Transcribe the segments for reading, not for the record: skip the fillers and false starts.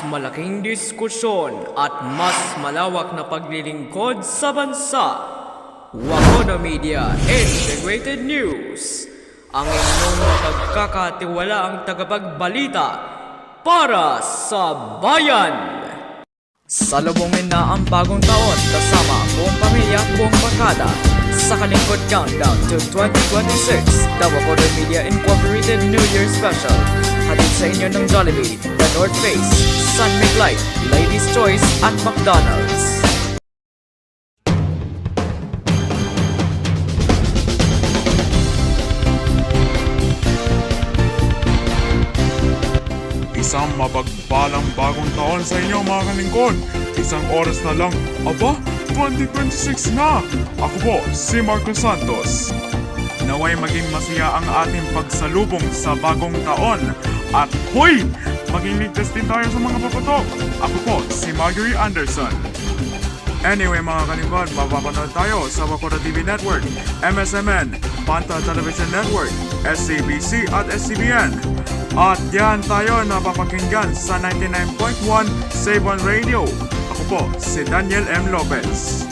malaking diskusyon at mas malawak na paglilingkod sa bansa. Wakoda Media Integrated News, ang inyong mapagkakatiwalaang tagapagbalita para sa bayan. Salubungin na ang bagong taon kasama ang buong pamilya at buong barkada sa kalingkod countdown to 2026, the Wakoda Media Incorporated New Year Special. Hatid sa inyo ng Jollibee, The North Face, Sun Make Light, Ladies' Choice at McDonald's. Isang mapagpalang bagong taon sa inyo mga kalingkod. Isang oras na lang, aba, 2026 na! Ako po, si Marco Santos. Naway maging masaya ang ating pagsalubong sa bagong taon. At hoy! Maging ligtas din tayo sa mga papatok. Ako po, si Marjorie Anderson. Anyway mga kalingkod, mapapanood tayo sa Wakoda TV Network, MSMN, Panta Television Network, SCBC at SCBN. At diyan tayo napapakinggan sa 99.1 Save on Radio. Ako po, si Daniel M. Lopez.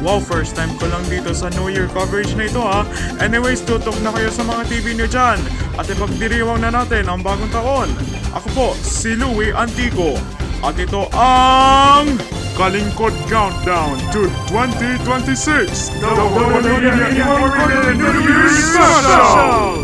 Wow, first time ko lang dito sa New Year coverage na ito ha. Anyways, tutok na kayo sa mga TV nyo dyan. At ipagdiriwang na natin ang bagong taon. Ako po, si Louie Antico. At ito ang Kalingkod Countdown to 2026, the Wakoda Media Incorporated New Year Special!